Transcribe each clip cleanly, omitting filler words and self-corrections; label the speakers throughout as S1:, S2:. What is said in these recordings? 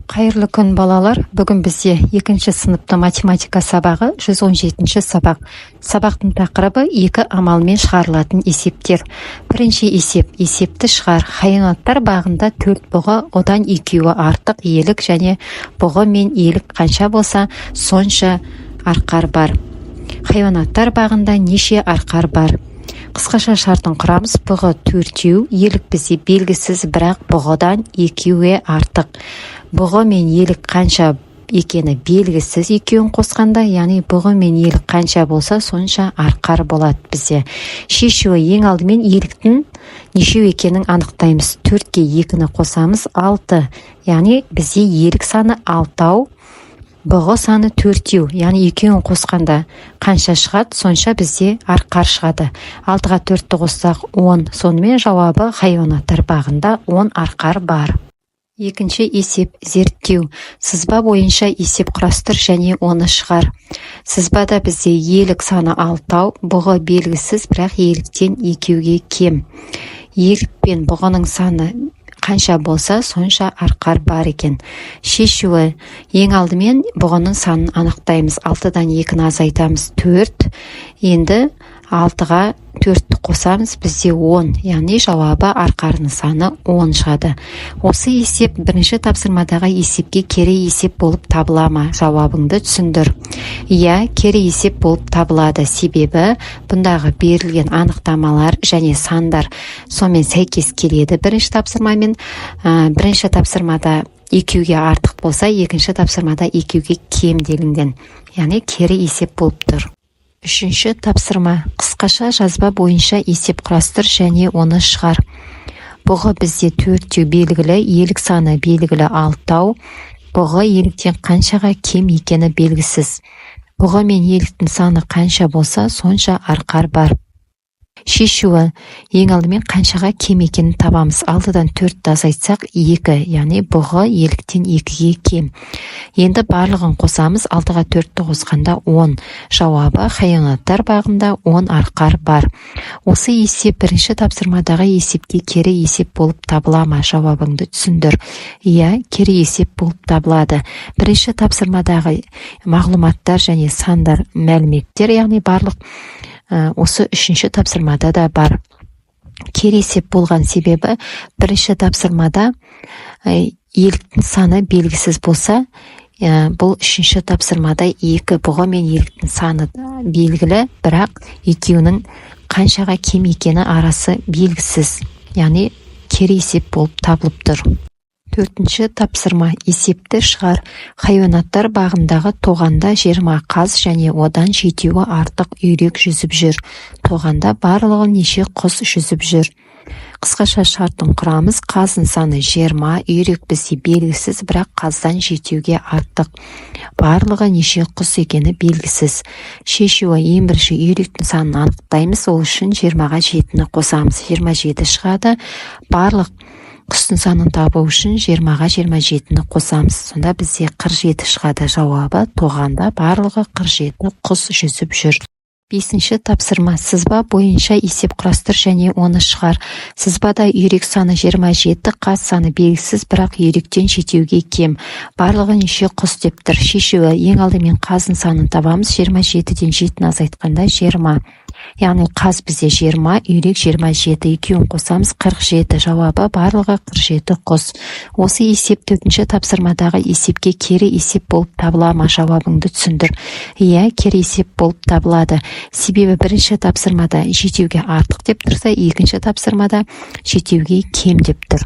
S1: Қайырлы күн балалар. Бүгін бізде 2-ші сыныпта математика сабағы 117-ші сабақ. Сабақтың тақырыбы 2 амалмен шығарылатын есептер. Бірінші есеп, есепті шығар. Хайуанаттар бағында 4 бұғы, одан 2-і артық иелік және бұғы мен иелік қанша болса, сонша арқар бар. Хайуанаттар бағында неше арқар бар? Қысқаша шартын құрамыз. Бұғы 4, иелік бізде белгісіз, бірақ бұғыдан 2-і артық. Бұғы мен иелік қанша екені белгісіз, екеуін қосқанда, яғни бұғы мен иелік қанша болса, сонша арқар болады бізде. Шешуі ең алдымен иеліктің нешеу екенін анықтаймыз. 4-ке 2-ні қосамыз, 6. Яғни бізде иелік саны 6, бұғы саны 4, яғни екеуін қосқанда қанша шығады, сонша бізде арқар шығады. 6-ға 4-ті қоссақ 10, сонымен жауабы хайуанаттар бағында 10 арқар бар. Екінші есеп, зерттеу. Сызба бойынша есеп құрастыр және оны шығар. Сызбада бізде иелік саны 6, бұғы белгісіз, бірақ иеліктен 2-ге кем. Иелік пен бұғының саны қанша болса, сонша арқар бар екен. Шешуі ең алдымен бұғының санын анықтаймыз. 6-дан 2-ні азайтамыз, 4. Енді 6-ға 4-ті қосамыз, бізде 10, яғни жауабы арқарының саны 10 шығады. Осы есеп бірінші тапсырмадағы есепке кері есеп болып табыла ма? Жауабыңды түсіндір. Иә, кері есеп болып табылады, себебі бұндағы берілген анықтамалар және сандар сонымен сәйкес келеді. Бірінші тапсырмамен бірінші тапсырмада 2-ге артық болса, екінші тапсырмада 2-ге кем делінген, яғни кері есеп болып тұр. Үшінші тапсырма. Қысқаша жазба бойынша есеп құрастыр және оны шығар. Бұғы бізде 4 белгілі, иелік саны белгілі 6, бұғы иеліктен қаншаға кем екені белгісіз. Бұғы мен иеліктің саны қанша болса, сонша арқар бар. Шешуі ең алдымен қаншаға кем екенін табамыз. 6-дан 4-ті азайтсақ 2, яғни бұғы иеліктен 2-ге кем. Енді барлығын қосамыз. 6-ға 4-ті қосқанда 10. Жауабы хайуанаттар бағында 10 арқар бар. Осы есеп бірінші тапсырмадағы есепке кері есеп болып табыла ма? Жауабыңды түсіндір. Иә, кері есеп болып табылады. Бірінші тапсырмадағы мағлұматтар және сандар мәліметтер, яғни барлық осы үшінші тапсырмада да бар. Кері есеп болған себебі бірінші тапсырмада иеліктің саны белгісіз болса, бұл үшінші тапсырмада 2 бұғы мен иеліктің саны белгілі, бірақ екеуінің қаншаға кем екені арасы белгісіз, яғни кері есеп болып табылып тұр. Төртінші тапсырма, есепті шығар. Хайуанаттар бағындағы тоғанда 20 қаз және одан 7-і артық үйрек жүзіп жүр. Тоғанда барлығы неше құс жүзіп жүр? Қысқаша шартын құрамыз. Қаздың саны 20, үйрек бізде белгісіз, бірақ қаздан 7-ге артық. Барлығы неше құс екені белгісіз. Шешуі ең бірінші үйректің санын анықтаймыз. Ол үшін 20-ға 7-ні қосамыз, 27 шығады. Барлық құстың санын табу үшін 20-ға 27-ні қосамыз. Сонда бізде 47 шығады. Жауабы тоғанда барлығы 47 құс жүзіп жүр. Бесінші тапсырма. Сызба бойынша есеп құрастыр және оны шығар. Сызбада үйрек саны 27, қаз саны белгісіз, бірақ үйректен 7-ге кем. Барлығы неше құс деп тұр. Шешуі ең алдымен қаздың санын табамыз. 27-ден 7-ні азайтқанда 20. Яғни қаз бізде 20, үйрек 27, екеуін қосамыз 47. Жауабы барлығы 47 құс. Осы есеп 4-ші тапсырмадағы есепке кері есеп болып табыла ма? Жауабыңды түсіндір. Иә, кері есеп болып табылады. Себебі бірінші тапсырмада 7-ге артық деп тұрса, екінші тапсырмада 7-ге кем деп тұр.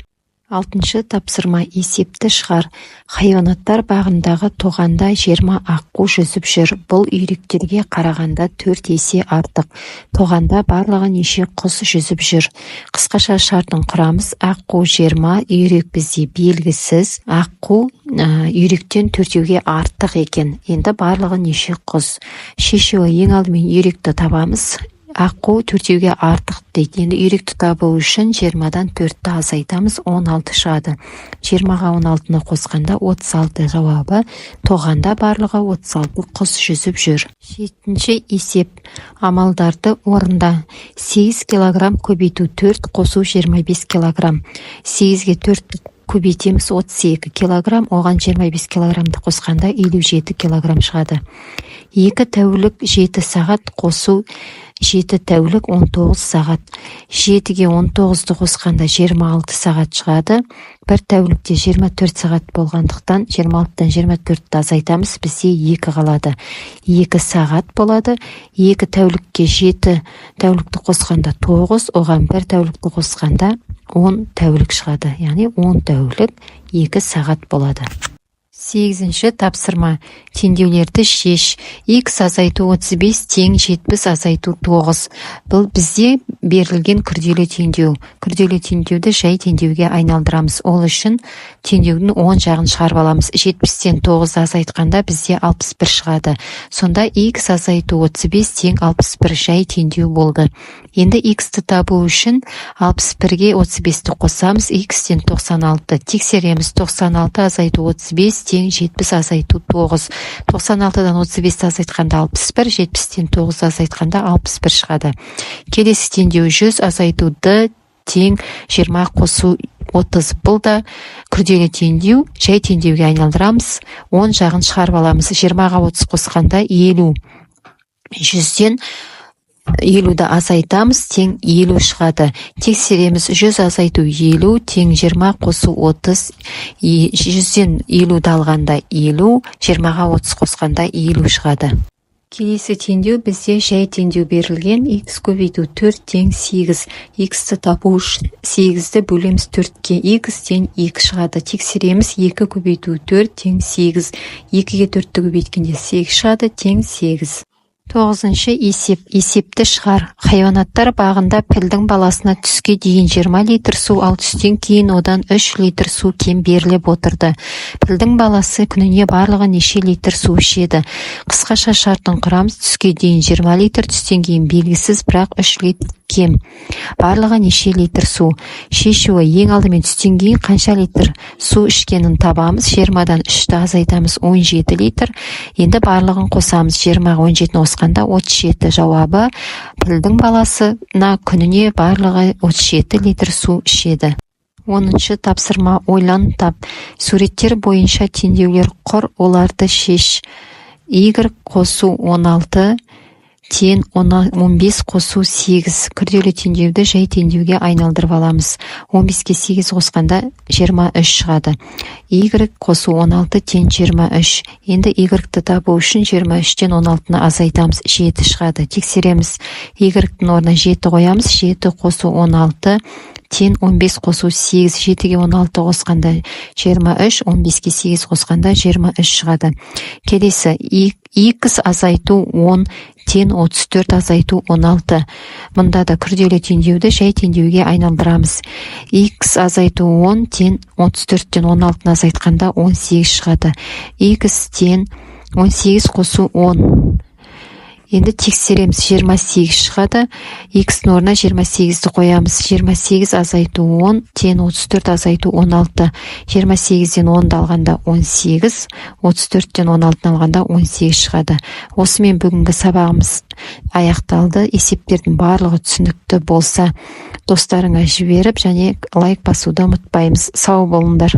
S1: 6-шы тапсырма, есепті шығар. Хайуанаттар бағындағы тоғанда 20 аққу жүзіп жүр. Бұл үйректерге қарағанда 4 есе артық. Тоғанда барлығы неше құс жүзіп жүр? Қысқаша шартын құрамыз. Аққу 20, үйрек бізде белгісіз. Аққу үйректен 4-ге артық екен. Енді барлығы неше құс? Шешуі ең алдымен үйректі табамыз. Аққу 4-ге артық дейді. Енді үйректі табу үшін 20-дан 4-ті азайтамыз, 16 шығады. 20-ға 16-ны қосқанда 36. Жауабы тоғанда барлығы 36 құс жүзіп жүр. 7-ші есеп. Амалдарды орында. 8 килограмм көбейту 4 қосу 25 килограмм. 8-ге 4 көбейтеміз 32 килограмм, оған 25 килограммды қосқанда 57 килограмм шығады. 2 тәулік 7 сағат қосу 7 тәулік 19 сағат. 7-ге 19-ды қосқанда 26 сағат шығады. 1 тәулікте 24 сағат болғандықтан 26-тан 24-ті азайтамыз, бізде 2 қалады. 2 сағат болады. 2 тәулікке 7 тәулікті қосқанда 9, оған 1 тәулікті қосқанда 10 тәулік шығады. Яғни 10 тәулік 2 сағат болады. 8-ші тапсырма. Теңдеулерді шеш. X азайту 35 тең 70 азайту 9. Бұл бізде берілген күрделі теңдеу. Күрделі теңдеуді жай теңдеуге айналдырамыз. Ол үшін теңдеудің 10 жағын шығарып аламыз. 70-тен 9 азайтқанда бізде 61 шығады. Сонда X азайту 35 тең 61 жай теңдеу болды. Енді X-ті табу үшін 61-ге 35-ті қосамыз. X-тен 96. Тексереміз. 96 азайту 35 тең 70 азайту 9. 96-дан 35-ті азайтқанда 61, 70-тен 9 азайтқанда 61 шығады. Келесі теңдеу 100 азайту D тең 20 қосу 30. Бұл да күрделі теңдеу, жай теңдеуге айналдырамыз. 10 жағын шығарып аламыз. 20-ға 30 қосқанда 50. 100-ден 50-ді азайтамыз, тең 50 шығады. Тексереміз. 100 азайту 50 тең 20 қосу 30. 100-ден 50-ді алғанда 50, 20-ға 30 қосқанда 50 шығады. Келесі теңдеу бізде жай теңдеу берілген. X көбейту 4 тең 8. X-ті табу үшін 8-ді бөлеміз 4-ке. X тең 2 шығады. Тексереміз. 2 көбейту 4 тең 8. 2-ге 4-ті көбейткенде 8 шығады, тең 8. 9-шы есеп. Есепті шығар. Хайуанаттар бағында пілдің баласына түске дейін 20 литр су, ал түстен кейін одан 3 литр су кем беріліп отырды. Пілдің баласы күніне барлығы неше литр су ішеді? Қысқаша шартын құрамыз. Түске дейін 20 литр, түстен кейін белгісіз, бірақ 3 литр кем. Барлығы неше литр су? Шешуі. Ең алдымен түстен кейін қанша литр су ішкенін табамыз. 20-дан 3-ті азайтамыз, 17 литр. Енді барлығын қосамыз. 20-ға 17-ні қосқанда 37. Жауабы пілдің баласына күніне барлығы 37 литр су ішеді. 10-шы тапсырма. Ойлан тап. Суреттер бойынша теңдеулер құр, оларды шеш. Y қосу 16 тең 15 қосу 8. Күрделі теңдеуді жай теңдеуге айналдырып аламыз. 15-ке 8 қосқанда 23 шығады. Y қосу 16 тең 23. Енді Y-ті табу үшін 23-тен 16-ны азайтамыз, 7 шығады. Тексереміз. Y-тің орнына 7 қоямыз. 7 қосу 16 тең 15 қосу 8. 7-ге 16 қосқанда 23, 15-ке 8 қосқанда 23 шығады. Келесі. X азайту 10 тең 34 азайту 16. Мұнда да күрделі теңдеуді жай теңдеуге айналдырамыз. X азайту 10 тең 34-тен 16-ны азайтқанда 18 шығады. X тең 18 қосу 10. Енді тексереміз. 28 шығады. X-ның орнына 28-ді қоямыз. 28 азайту 10 тең 34 азайту 16. 28-ден 10-ды алғанда 18, 34-тен 16-ны алғанда 18 шығады. Осымен бүгінгі сабағымыз аяқталды. Есептердің барлығы түсінікті болса, достарыңа жіберіп және лайк басуды ұмытпаймыз. Сау болыңдар.